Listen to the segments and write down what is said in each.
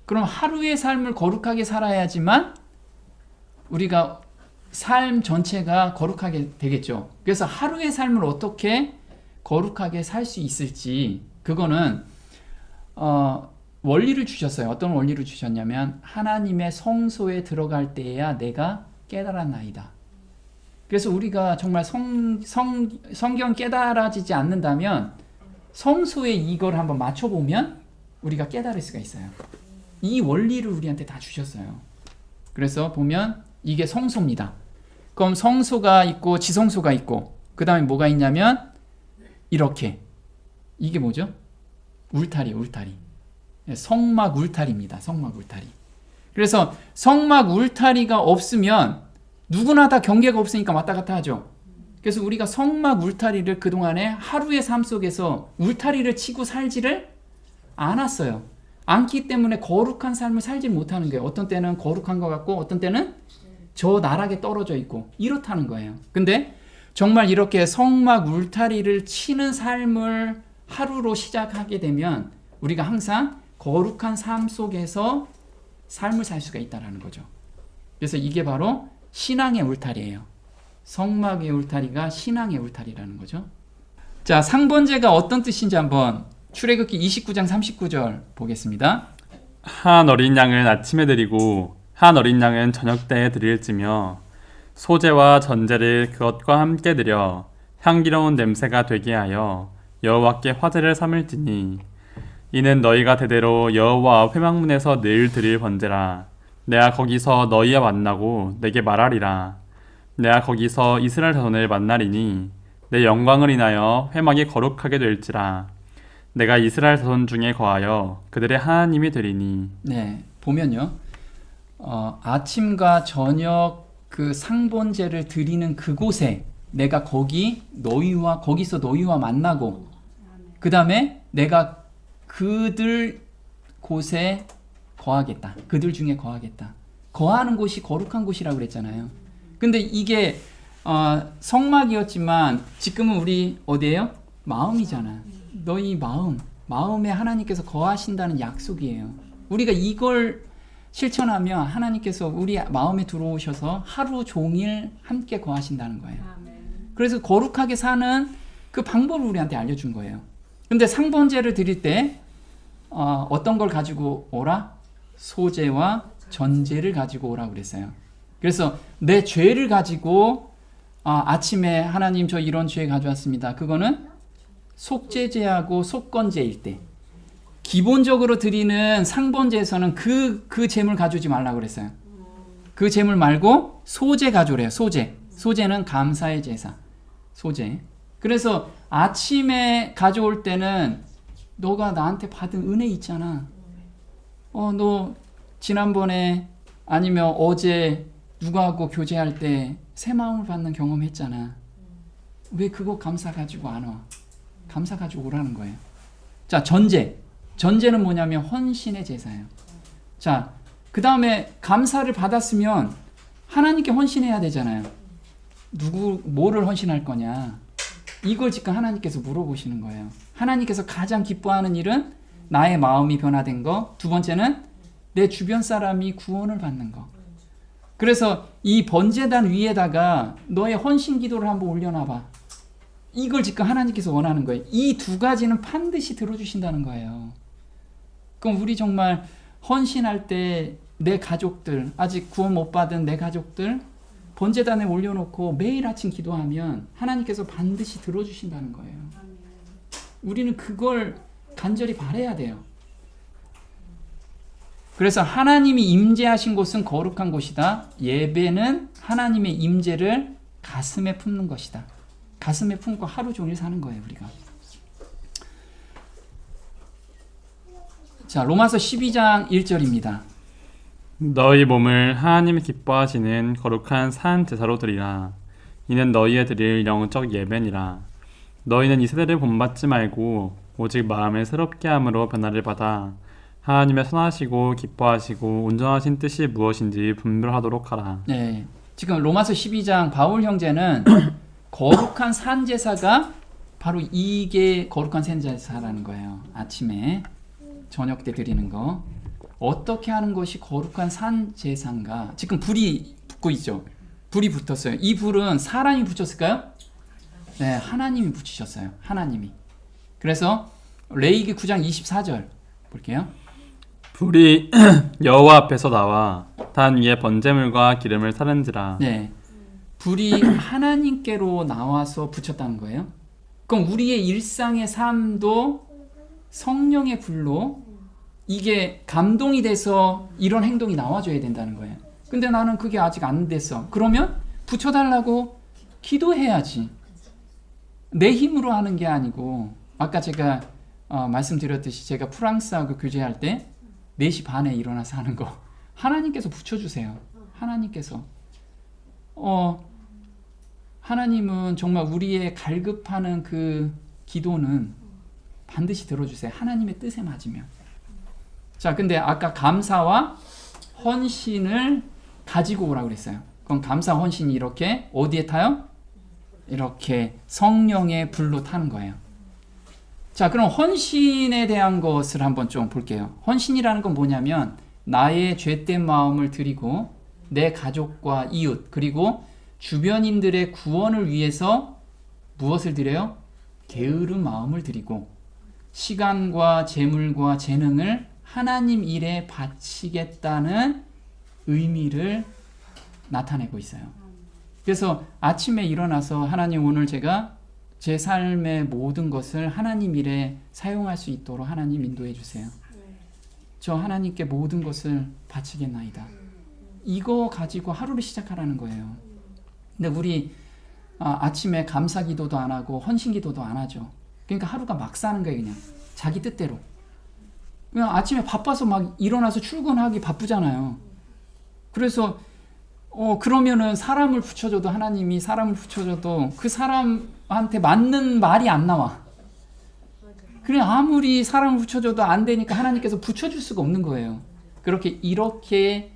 그럼 하루의 삶을 거룩하게 살아야지만 우리가 삶 전체가 거룩하게 되겠죠. 그래서 하루의 삶을 어떻게 거룩하게 살 수 있을지 그거는 원리를 주셨어요. 어떤 원리를 주셨냐면 하나님의 성소에 들어갈 때에야 내가 깨달았나이다. 그래서 우리가 정말 성경 깨달아지지 않는다면 성소에 이걸 한번 맞춰보면 우리가 깨달을 수가 있어요. 이 원리를 우리한테 다 주셨어요. 그래서 보면 이게 성소입니다. 그럼 성소가 있고 지성소가 있고 그 다음에 뭐가 있냐면 이렇게 이게 뭐죠? 울타리. 성막 울타리입니다. 성막 울타리. 그래서 성막 울타리가 없으면 누구나 다 경계가 없으니까 왔다 갔다 하죠. 그래서 우리가 성막 울타리를 그동안에 하루의 삶 속에서 울타리를 치고 살지를 않았어요. 않기 때문에 거룩한 삶을 살지 못하는 거예요. 어떤 때는 거룩한 것 같고 어떤 때는 저 나락에 떨어져 있고 이렇다는 거예요. 근데 정말 이렇게 성막 울타리를 치는 삶을 하루로 시작하게 되면 우리가 항상 거룩한 삶 속에서 삶을 살 수가 있다는 거죠. 그래서 이게 바로 신앙의 울타리예요. 성막의 울타리가 신앙의 울타리라는 거죠. 자, 상번제가 어떤 뜻인지 한번 출애굽기 29장 39절 보겠습니다. 한 어린 양은 아침에 드리고 한 어린 양은 저녁 때에 드릴지며 소제와 전제를 그것과 함께 드려 향기로운 냄새가 되게 하여 여호와께 화제를 삼을지니 이는 너희가 대대로 여호와 회막문에서 늘 드릴 번제라. 내가 거기서 너희와 만나고 내게 말하리라. 내가 거기서 이스라엘 자손을 만나리니 내 영광을 인하여 회막이 거룩하게 될지라. 내가 이스라엘 자손 중에 거하여 그들의 하나님이 되리니. 네, 보면요. 아침과 저녁 그 상번제를 드리는 그곳에 내가 거기서 너희와 만나고 그 다음에 내가 그들 곳에 거하겠다. 그들 중에 거하겠다. 거하는 곳이 거룩한 곳이라고 그랬잖아요. 근데 이게 성막이었지만 지금은 우리 어디예요? 마음이잖아. 너희 마음에 하나님께서 거하신다는 약속이에요. 우리가 이걸 실천하면 하나님께서 우리 마음에 들어오셔서 하루 종일 함께 거하신다는 거예요. 그래서 거룩하게 사는 그 방법을 우리한테 알려준 거예요. 근데 상번제를 드릴 때 어떤 걸 가지고 오라? 소제와 전제를 가지고 오라 그랬어요. 그래서 내 죄를 가지고 아침에 하나님 저 이런 죄 가져왔습니다. 그거는 속죄제하고 속건제일 때 기본적으로 드리는 상번제에서는 그 제물 가져오지 말라고 그랬어요. 그 제물 말고 소제 가져오래요. 소제는 감사의 제사. 소제. 그래서 아침에 가져올 때는 너가 나한테 받은 은혜 있잖아. 너 지난번에 아니면 어제 누구하고 교제할 때 새 마음을 받는 경험했잖아. 왜 그거 감사 가지고 안 와? 감사 가지고 오라는 거예요. 자, 전제는 뭐냐면 헌신의 제사예요. 자, 그 다음에 감사를 받았으면 하나님께 헌신해야 되잖아요. 뭐를 헌신할 거냐? 이걸 지금 하나님께서 물어보시는 거예요. 하나님께서 가장 기뻐하는 일은 나의 마음이 변화된 거. 두 번째는 내 주변 사람이 구원을 받는 거. 그래서 이 번제단 위에다가 너의 헌신 기도를 한번 올려놔봐. 이걸 지금 하나님께서 원하는 거예요. 이 두 가지는 반드시 들어주신다는 거예요. 그럼 우리 정말 헌신할 때 내 가족들, 아직 구원 못 받은 내 가족들 번제단에 올려놓고 매일 아침 기도하면 하나님께서 반드시 들어주신다는 거예요. 우리는 그걸 간절히 바라야 돼요. 그래서 하나님이 임재하신 곳은 거룩한 곳이다. 예배는 하나님의 임재를 가슴에 품는 것이다. 가슴에 품고 하루 종일 사는 거예요, 우리가. 자, 로마서 12장 1절입니다. 너희 몸을 하나님이 기뻐하시는 거룩한 산 제사로 드리라. 이는 너희의 드릴 영적 예배니라. 너희는 이 세대를 본받지 말고 오직 마음을 새롭게 함으로 변화를 받아 하나님의 선하시고 기뻐하시고 온전하신 뜻이 무엇인지 분별하도록 하라. 네, 지금 로마서 12장 바울 형제는 거룩한 산 제사가 바로 이게 거룩한 산 제사라는 거예요. 아침에 저녁 때 드리는 거. 어떻게 하는 것이 거룩한 산 제사인가? 지금 불이 붙고 있죠. 불이 붙었어요. 이 불은 사람이 붙였을까요? 네, 하나님이 붙이셨어요. 하나님이. 그래서 레위기 9장 24절 볼게요. 불이 여호와 앞에서 나와 단 위에 번제물과 기름을 사른지라. 네, 불이 하나님께로 나와서 붙였다는 거예요. 그럼 우리의 일상의 삶도 성령의 불로 이게 감동이 돼서 이런 행동이 나와줘야 된다는 거예요. 근데 나는 그게 아직 안 됐어. 그러면 붙여달라고 기도해야지. 내 힘으로 하는 게 아니고, 아까 제가 말씀드렸듯이 제가 프랑스하고 교제할 때 4시 반에 일어나서 하는 거 하나님께서 붙여주세요. 하나님께서 하나님은 정말 우리의 갈급하는 그 기도는 반드시 들어주세요. 하나님의 뜻에 맞으면. 자, 근데 아까 감사와 헌신을 가지고 오라고 그랬어요. 그럼 감사 헌신이 이렇게 어디에 타요? 이렇게 성령의 불로 타는 거예요. 자, 그럼 헌신에 대한 것을 한번 좀 볼게요. 헌신이라는 건 뭐냐면 나의 죄된 마음을 드리고 내 가족과 이웃 그리고 주변인들의 구원을 위해서 무엇을 드려요? 게으른 마음을 드리고 시간과 재물과 재능을 하나님 일에 바치겠다는 의미를 나타내고 있어요. 그래서 아침에 일어나서 하나님 오늘 제가 제 삶의 모든 것을 하나님 일에 사용할 수 있도록 하나님 인도해 주세요. 저 하나님께 모든 것을 바치겠나이다. 이거 가지고 하루를 시작하라는 거예요. 근데 우리 아침에 감사 기도도 안 하고 헌신 기도도 안 하죠. 그러니까 하루가 막 사는 거예요. 그냥 자기 뜻대로. 그냥 아침에 바빠서 막 일어나서 출근하기 바쁘잖아요. 그래서 그러면은 사람을 붙여줘도 하나님이 사람을 붙여줘도 그 사람한테 맞는 말이 안 나와. 그래 아무리 사람을 붙여줘도 안 되니까 하나님께서 붙여줄 수가 없는 거예요. 이렇게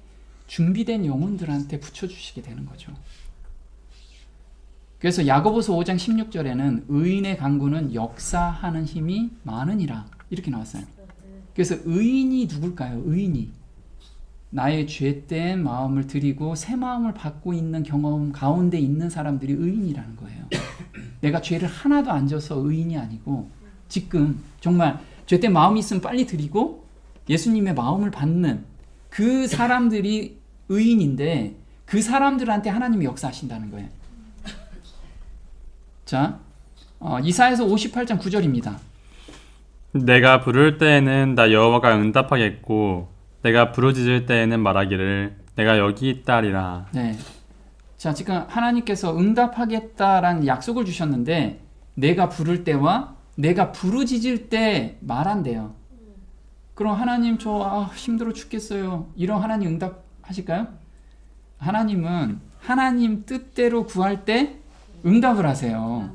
준비된 영혼들한테 붙여주시게 되는 거죠. 그래서 야고보서 5장 16절에는 의인의 간구는 역사하는 힘이 많으니라 이렇게 나왔어요. 그래서 의인이 누굴까요? 의인이 나의 죄된 마음을 드리고 새 마음을 받고 있는 경험 가운데 있는 사람들이 의인이라는 거예요. 내가 죄를 하나도 안 져서 의인이 아니고 지금 정말 죄된 마음이 있으면 빨리 드리고 예수님의 마음을 받는 그 사람들이 의인인데 그 사람들한테 하나님이 역사하신다는 거예요. 자, 이사야서 58장 9절입니다. 내가 부를 때에는 나 여호와가 응답하겠고 내가 부르짖을 때에는 말하기를 내가 여기 있다 하리라. 네. 자, 지금 하나님께서 응답하겠다라는 약속을 주셨는데 내가 부를 때와 내가 부르짖을 때 말한대요. 그럼 하나님 저 힘들어 죽겠어요. 이런 하나님 응답하실까요? 하나님은 하나님 뜻대로 구할 때 응답을 하세요.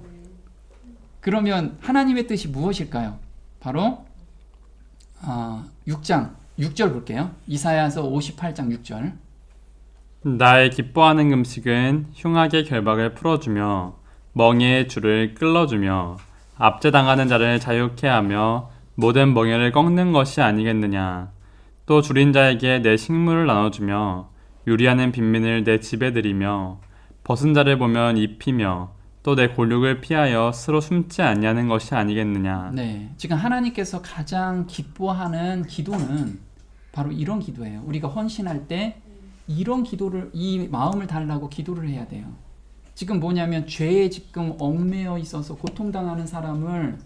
그러면 하나님의 뜻이 무엇일까요? 바로 6장 6절 볼게요. 이사야서 58장 6절. 나의 기뻐하는 금식은 흉악의 결박을 풀어주며 멍에의 줄을 끌어주며 압제당하는 자를 자유케 하며 모든 멍에를 꺾는 것이 아니겠느냐. 또 줄인 자에게 내 식물을 나눠주며 유리하는 빈민을 내 집에 들이며 벗은 자를 보면 입히며 또 내 골육을 피하여 스스로 숨지 아니하는 것이 아니겠느냐. 네, 지금 하나님께서 가장 기뻐하는 기도는 바로 이런 기도예요. 우리가 헌신할 때 이런 기도를 이 마음을 달라고 기도를 해야 돼요. 지금 뭐냐면 죄에 지금 얽매여 있어서 고통당하는 사람을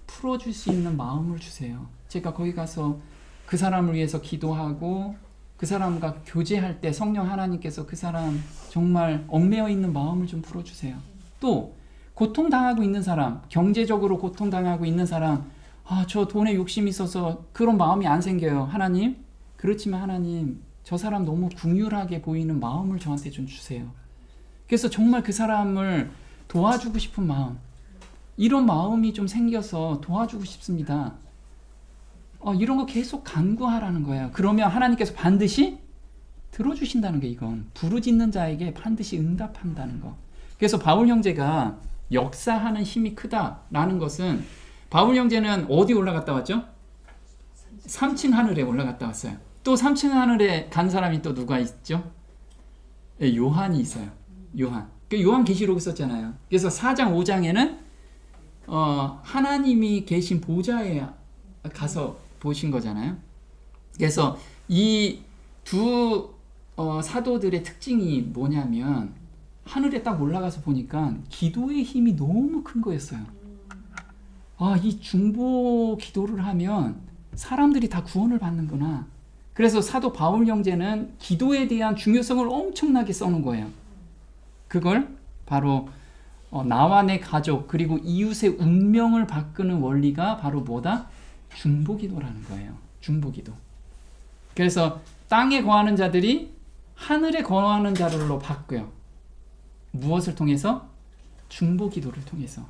풀어줄 수 있는 마음을 주세요. 제가 거기 가서 그 사람을 위해서 기도하고 그 사람과 교제할 때 성령 하나님께서 그 사람 정말 얽매여 있는 마음을 좀 풀어주세요. 또 고통당하고 있는 사람, 경제적으로 고통당하고 있는 사람, 저 돈에 욕심이 있어서 그런 마음이 안 생겨요. 하나님, 그렇지만 하나님 저 사람 너무 긍휼하게 보이는 마음을 저한테 좀 주세요. 그래서 정말 그 사람을 도와주고 싶은 마음, 이런 마음이 좀 생겨서 도와주고 싶습니다. 이런 거 계속 간구하라는 거예요. 그러면 하나님께서 반드시 들어주신다는 게 이건 부르짖는 자에게 반드시 응답한다는 거. 그래서 바울 형제가 역사하는 힘이 크다라는 것은 바울 형제는 어디 올라갔다 왔죠? 3층 하늘에 올라갔다 왔어요. 또 3층 하늘에 간 사람이 또 누가 있죠? 예, 요한이 있어요. 요한. 그 요한계시록을 썼잖아요. 그래서 4장 5장에는 하나님이 계신 보좌에 가서 보신 거잖아요. 그래서 이 두 사도들의 특징이 뭐냐면 하늘에 딱 올라가서 보니까 기도의 힘이 너무 큰 거였어요. 아, 이 중보 기도를 하면 사람들이 다 구원을 받는구나. 그래서 사도 바울 형제는 기도에 대한 중요성을 엄청나게 써놓은 거예요. 그걸 바로 나와 내 가족 그리고 이웃의 운명을 바꾸는 원리가 바로 뭐다? 중보기도라는 거예요. 중보기도. 그래서 땅에 거하는 자들이 하늘에 거하는 자들로 바뀌어요. 무엇을 통해서? 중보기도를 통해서.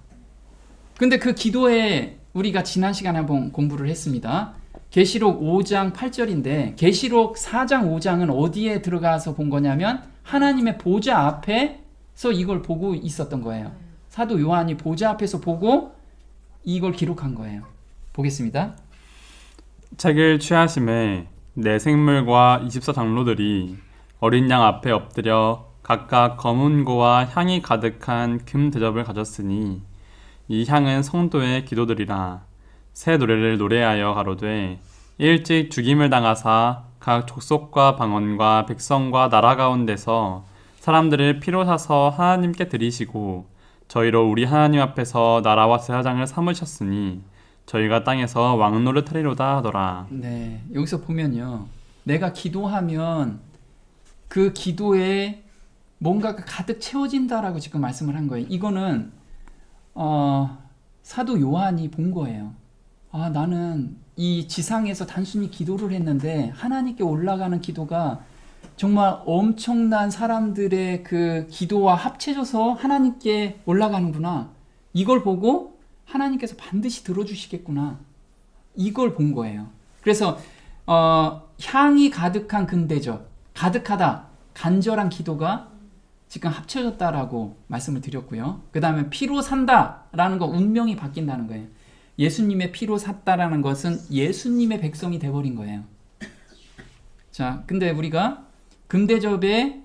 근데 그 기도에 우리가 지난 시간에 한번 공부를 했습니다. 계시록 5장 8절인데 계시록 4장 5장은 어디에 들어가서 본 거냐면 하나님의 보좌 앞에서 이걸 보고 있었던 거예요. 사도 요한이 보좌 앞에서 보고 이걸 기록한 거예요. 보겠습니다. 책을 취하심에 네 생물과 24장로들이 어린 양 앞에 엎드려 각각 검은 고와 향이 가득한 금 대접을 가졌으니 이 향은 성도의 기도들이라. 새 노래를 노래하여 가로되 일찍 죽임을 당하사 각 족속과 방언과 백성과 나라 가운데서 사람들을 피로 사서 하나님께 드리시고 저희로 우리 하나님 앞에서 나라와 제사장을 삼으셨으니 저희가 땅에서 왕노를 타리로다 하더라. 네, 여기서 보면요. 내가 기도하면 그 기도에 뭔가가 가득 채워진다라고 지금 말씀을 한 거예요. 이거는 사도 요한이 본 거예요. 아, 나는 이 지상에서 단순히 기도를 했는데 하나님께 올라가는 기도가 정말 엄청난 사람들의 그 기도와 합쳐져서 하나님께 올라가는구나. 이걸 보고 하나님께서 반드시 들어주시겠구나. 이걸 본 거예요. 그래서 향이 가득한 금대접, 가득하다, 간절한 기도가 지금 합쳐졌다라고 말씀을 드렸고요. 그 다음에 피로 산다라는 거, 운명이 바뀐다는 거예요. 예수님의 피로 샀다라는 것은 예수님의 백성이 돼버린 거예요. 자, 근데 우리가 금대접에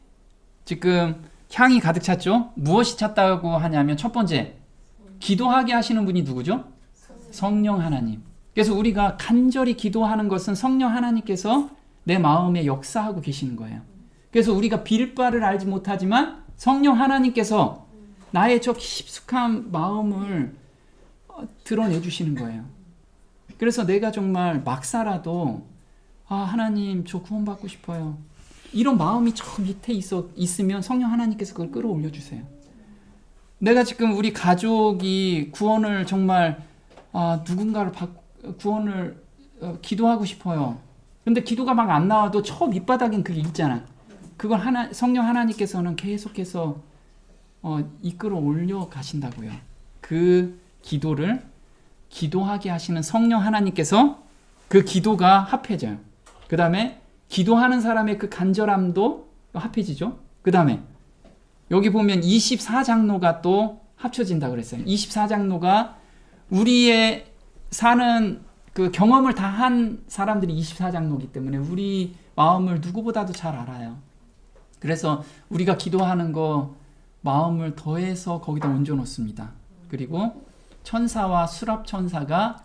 지금 향이 가득 찼죠? 무엇이 찼다고 하냐면 첫 번째, 기도하게 하시는 분이 누구죠? 성령 하나님. 그래서 우리가 간절히 기도하는 것은 성령 하나님께서 내 마음에 역사하고 계시는 거예요. 그래서 우리가 빌 바를 알지 못하지만 성령 하나님께서 나의 저 깊숙한 마음을 드러내 주시는 거예요. 그래서 내가 정말 막 살아도 하나님 저 구원받고 싶어요. 이런 마음이 저 밑에 있으면 성령 하나님께서 그걸 끌어올려 주세요. 내가 지금 우리 가족이 구원을 정말 누군가를 구원을 기도하고 싶어요. 근데 기도가 막 안 나와도 저 밑바닥엔 그게 있잖아. 그걸 성령 하나님께서는 계속해서 이끌어 올려 가신다고요. 그 기도를 기도하게 하시는 성령 하나님께서 그 기도가 합해져요. 그 다음에 기도하는 사람의 그 간절함도 합해지죠. 그 다음에 여기 보면 24장로가 또 합쳐진다 그랬어요. 24장로가 우리의 사는 그 경험을 다 한 사람들이 24장로이기 때문에 우리 마음을 누구보다도 잘 알아요. 그래서 우리가 기도하는 거 마음을 더해서 거기다 얹어 놓습니다. 그리고 천사와 수랍 천사가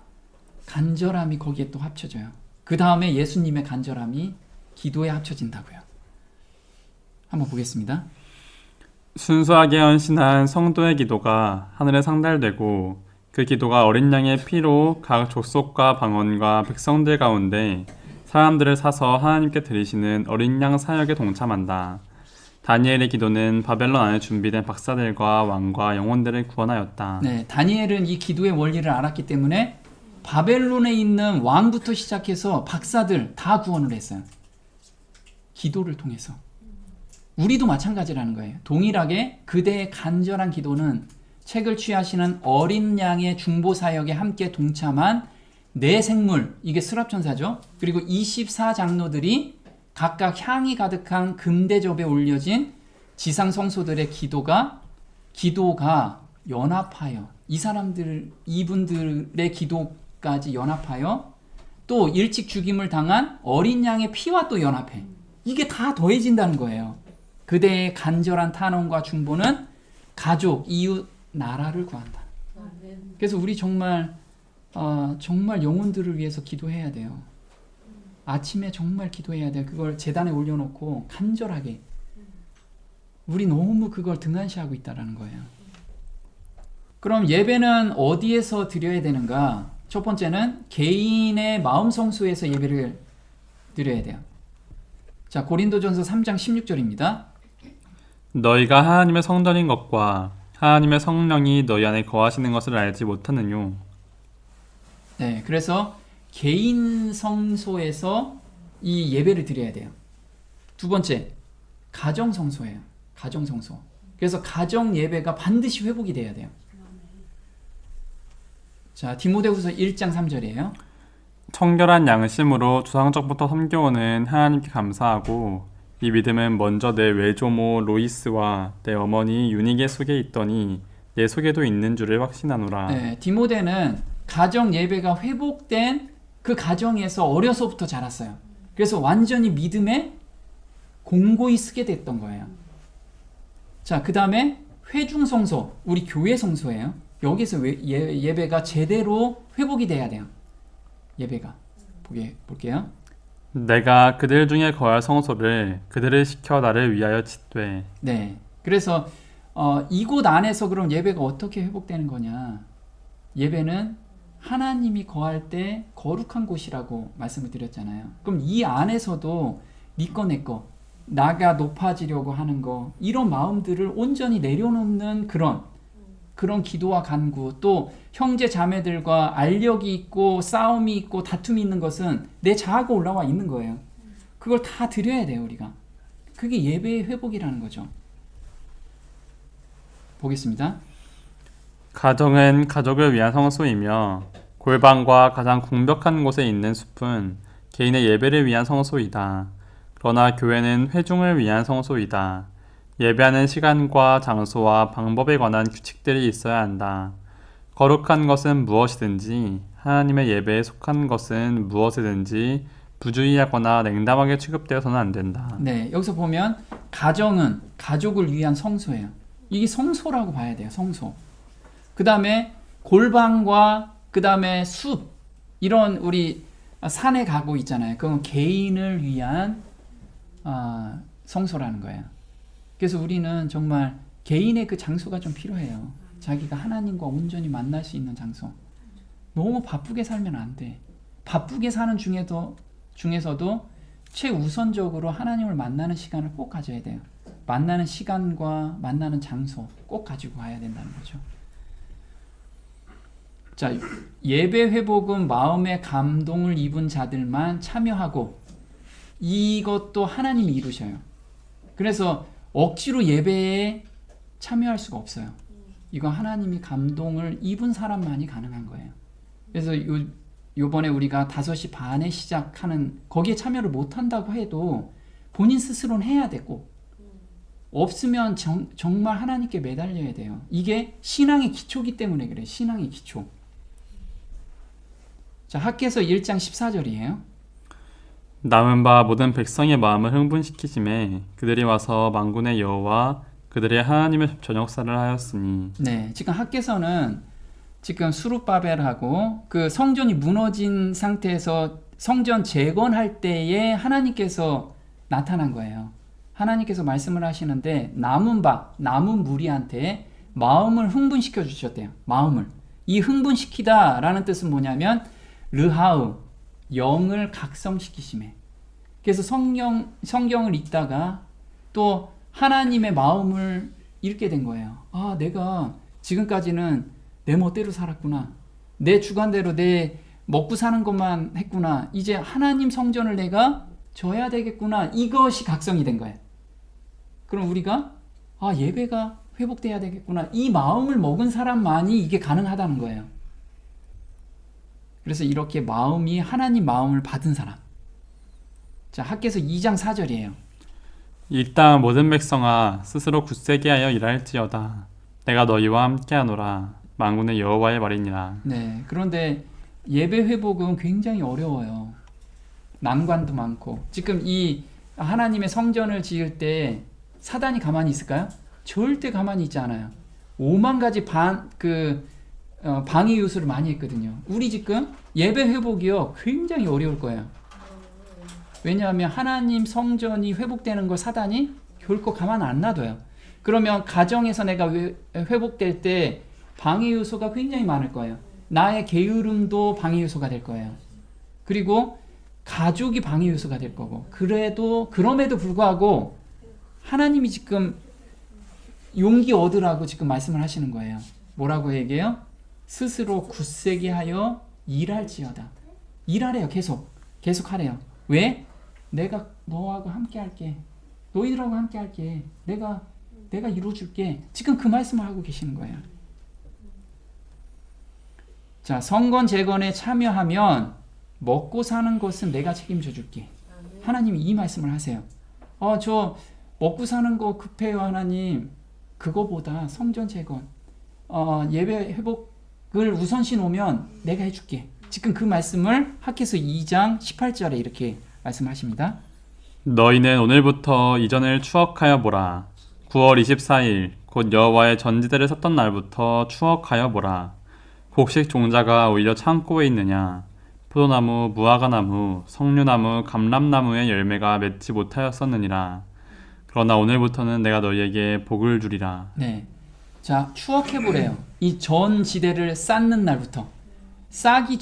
간절함이 거기에 또 합쳐져요. 그 다음에 예수님의 간절함이 기도에 합쳐진다고요. 한번 보겠습니다. 순수하게 헌신한 성도의 기도가 하늘에 상달되고 그 기도가 어린 양의 피로 각 족속과 방언과 백성들 가운데 사람들을 사서 하나님께 드리시는 어린 양 사역에 동참한다. 다니엘의 기도는 바벨론 안에 준비된 박사들과 왕과 영혼들을 구원하였다. 네, 다니엘은 이 기도의 원리를 알았기 때문에 바벨론에 있는 왕부터 시작해서 박사들 다 구원을 했어요. 기도를 통해서. 우리도 마찬가지라는 거예요. 동일하게 그대의 간절한 기도는 책을 취하시는 어린 양의 중보 사역에 함께 동참한 네 생물, 이게 스랍천사죠. 그리고 24장로들이 각각 향이 가득한 금대접에 올려진 지상 성소들의 기도가 연합하여 이분들의 기도까지 연합하여 또 일찍 죽임을 당한 어린 양의 피와 또 연합해. 이게 다 더해진다는 거예요. 그대의 간절한 탄원과 중보는 가족, 이웃, 나라를 구한다. 그래서 우리 정말 영혼들을 위해서 기도해야 돼요. 아침에 정말 기도해야 돼요. 그걸 제단에 올려놓고 간절하게. 우리 너무 그걸 등한시하고 있다는 거예요. 그럼 예배는 어디에서 드려야 되는가? 첫 번째는 개인의 마음 성소에서 예배를 드려야 돼요. 자, 고린도전서 3장 16절입니다. 너희가 하나님의 성전인 것과 하나님의 성령이 너희 안에 거하시는 것을 알지 못하느뇨. 네, 그래서 개인 성소에서 이 예배를 드려야 돼요. 두 번째, 가정 성소예요. 가정 성소. 그래서 가정 예배가 반드시 회복이 돼야 돼요. 자, 디모데후서 1장 3절이에요. 청결한 양심으로 주상적부터 섬겨오는 하나님께 감사하고 이 믿음은 먼저 내 외조모 로이스와 내 어머니 유니게 속에 있더니 내 속에도 있는 줄을 확신하노라. 네, 디모데는 가정 예배가 회복된 그 가정에서 어려서부터 자랐어요. 그래서 완전히 믿음에 공고히 쓰게 됐던 거예요. 자, 그 다음에 회중 성소, 우리 교회 성소예요. 여기서 예배가 제대로 회복이 돼야 돼요. 예배가. 볼게요. 내가 그들 중에 거할 성소를 그들을 시켜 나를 위하여 짓되. 네. 그래서 이곳 안에서 그럼 예배가 어떻게 회복되는 거냐? 예배는 하나님이 거할 때 거룩한 곳이라고 말씀을 드렸잖아요. 그럼 이 안에서도 네 거 내 거, 나가 높아지려고 하는 거, 이런 마음들을 온전히 내려놓는 그런 기도와 간구, 또 형제 자매들과 알력이 있고 싸움이 있고 다툼이 있는 것은 내 자아가 올라와 있는 거예요. 그걸 다 드려야 돼요, 우리가. 그게 예배의 회복이라는 거죠. 보겠습니다. 가정은 가족을 위한 성소이며 골방과 가장 궁벽한 곳에 있는 숲은 개인의 예배를 위한 성소이다. 그러나 교회는 회중을 위한 성소이다. 예배하는 시간과 장소와 방법에 관한 규칙들이 있어야 한다. 거룩한 것은 무엇이든지 하나님의 예배에 속한 것은 무엇이든지 부주의하거나 냉담하게 취급되어서는 안 된다. 네, 여기서 보면 가정은 가족을 위한 성소예요. 이게 성소라고 봐야 돼요. 성소. 그 다음에 골방과 그 다음에 숲, 이런 우리 산에 가고 있잖아요. 그건 개인을 위한 성소라는 거예요. 그래서 우리는 정말 개인의 그 장소가 좀 필요해요. 자기가 하나님과 온전히 만날 수 있는 장소. 너무 바쁘게 살면 안 돼. 바쁘게 사는 중에서도 최우선적으로 하나님을 만나는 시간을 꼭 가져야 돼요. 만나는 시간과 만나는 장소 꼭 가지고 가야 된다는 거죠. 자, 예배 회복은 마음의 감동을 입은 자들만 참여하고 이것도 하나님이 이루셔요. 그래서 억지로 예배에 참여할 수가 없어요. 이거 하나님이 감동을 입은 사람만이 가능한 거예요. 그래서 요번에 우리가 5시 반에 시작하는 거기에 참여를 못한다고 해도 본인 스스로는 해야 되고 없으면 정말 하나님께 매달려야 돼요. 이게 신앙의 기초기 때문에 그래요. 신앙의 기초. 자, 학개서 1장 14절이에요. 남은 바 모든 백성의 마음을 흥분시키심에 그들이 와서 만군의 여호와 그들의 하나님의 전역사를 하였으니. 네, 지금 학개서는 지금 수룹바벨하고 그 성전이 무너진 상태에서 성전 재건할 때에 하나님께서 나타난 거예요. 하나님께서 말씀을 하시는데 남은 무리한테 마음을 흥분시켜 주셨대요. 마음을. 이 흥분시키다라는 뜻은 뭐냐면 르하우, 영을 각성시키심에. 그래서 성경을 읽다가 또 하나님의 마음을 읽게 된 거예요. 아, 내가 지금까지는 내 멋대로 살았구나. 내 주관대로 내 먹고 사는 것만 했구나. 이제 하나님 성전을 내가 져야 되겠구나. 이것이 각성이 된 거예요. 그럼 우리가 예배가 회복돼야 되겠구나. 이 마음을 먹은 사람만이 이게 가능하다는 거예요. 그래서 이렇게 마음이 하나님 마음을 받은 사람. 자, 학개서 2장 4절이에요. 이 땅 모든 백성아 스스로 굳세게 하여 일할지어다. 내가 너희와 함께하노라. 만군의 여호와의 말이니라. 네, 그런데 예배 회복은 굉장히 어려워요. 난관도 많고. 지금 이 하나님의 성전을 지을 때 사단이 가만히 있을까요? 절대 가만히 있지 않아요. 5만 가지 방해 요소를 많이 했거든요. 우리 지금 예배 회복이요 굉장히 어려울 거예요. 왜냐하면 하나님 성전이 회복되는 걸 사단이 결코 가만 안 놔둬요. 그러면 가정에서 내가 회복될 때 방해 요소가 굉장히 많을 거예요. 나의 게으름도 방해 요소가 될 거예요. 그리고 가족이 방해 요소가 될 거고. 그럼에도 불구하고 하나님이 지금 용기 얻으라고 지금 말씀을 하시는 거예요. 뭐라고 얘기해요? 스스로 굳세게 하여 일할지어다. 일하래요. 계속 하래요. 왜? 내가 너하고 함께 할게. 너희들하고 함께 할게. 내가 이루어줄게. 지금 그 말씀을 하고 계시는 거예요. 자, 성건 재건에 참여하면 먹고 사는 것은 내가 책임져 줄게. 하나님이 이 말씀을 하세요. 저 먹고 사는 거 급해요, 하나님. 그거보다 성전 재건, 예배 회복을 우선시 놓으면 내가 해줄게. 지금 그 말씀을 학개서 2장 18절에 이렇게 말씀하십니다. 너희는 오늘부터 이전을 추억하여 보라. 9월 24일 곧 여호와의 전지대를 섰던 날부터 추억하여 보라. 곡식 종자가 오히려 창고에 있느냐. 포도나무, 무화과나무, 석류나무, 감람나무의 열매가 맺지 못하였었느니라. 그러나 오늘부터는 내가 너희에게 복을 주리라. 네, 자 추억해보래요. 이 전 지대를 쌓는 날부터. 쌓기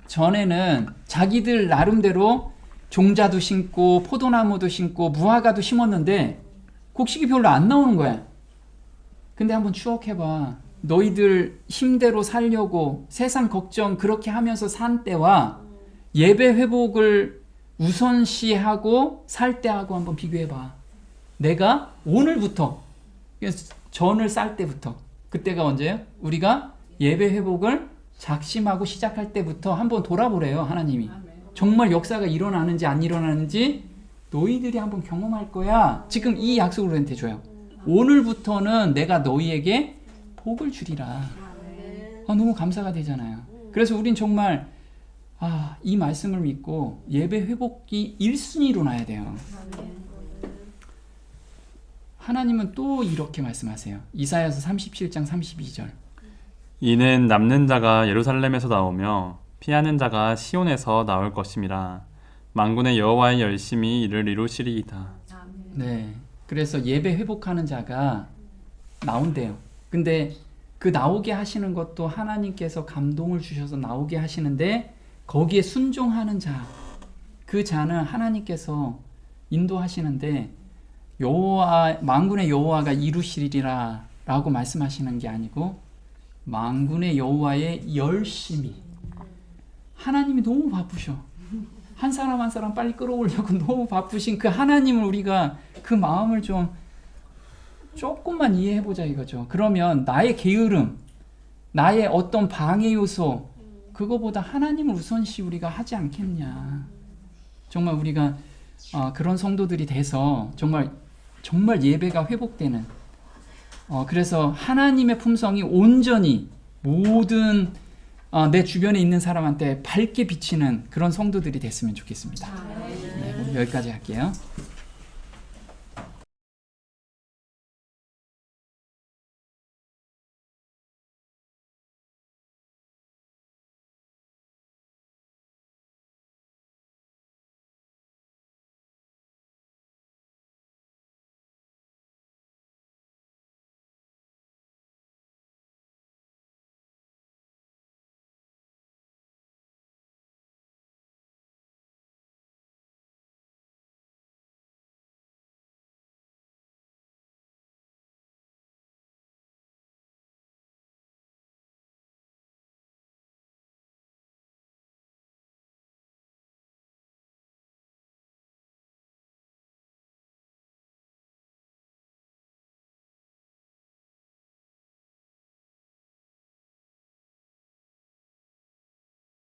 전에는 자기들 나름대로 종자도 심고 포도나무도 심고 무화과도 심었는데 곡식이 별로 안 나오는 거야. 근데 한번 추억해봐. 너희들 힘대로 살려고 세상 걱정 그렇게 하면서 산 때와 예배 회복을 우선시하고 살 때하고 한번 비교해봐. 내가 오늘부터, 전을 쌀 때부터, 그때가 언제예요? 우리가 예배 회복을 작심하고 시작할 때부터 한번 돌아보래요. 하나님이 정말 역사가 일어나는지 안 일어나는지 너희들이 한번 경험할 거야. 지금 이 약속을 우리한테 줘요. 오늘부터는 내가 너희에게 복을 주리라. 너무 감사가 되잖아요. 그래서 우린 정말 이 말씀을 믿고 예배 회복이 1순위로 나야 돼요. 하나님은 또 이렇게 말씀하세요. 이사야서 37장 32절. 이는 남는 자가 예루살렘에서 나오며 피하는 자가 시온에서 나올 것임이라. 만군의 여호와의 열심히 이를 이루시리이다. 네, 그래서 예배 회복하는 자가 나온대요. 근데 그 나오게 하시는 것도 하나님께서 감동을 주셔서 나오게 하시는데 거기에 순종하는 자, 그 자는 하나님께서 인도하시는데 만군의 여호와가 이루시리라 라고 말씀하시는 게 아니고 만군의 여호와의 열심히. 하나님이 너무 바쁘셔. 한 사람 한 사람 빨리 끌어오려고 너무 바쁘신 그 하나님을 우리가 그 마음을 조금만 이해해보자 이거죠. 그러면 나의 게으름, 나의 어떤 방해 요소, 그거보다 하나님을 우선시 우리가 하지 않겠냐. 정말 우리가 그런 성도들이 돼서 정말 예배가 회복되는, 그래서 하나님의 품성이 온전히 모든 내 주변에 있는 사람한테 밝게 비치는 그런 성도들이 됐으면 좋겠습니다. 네, 우리 여기까지 할게요.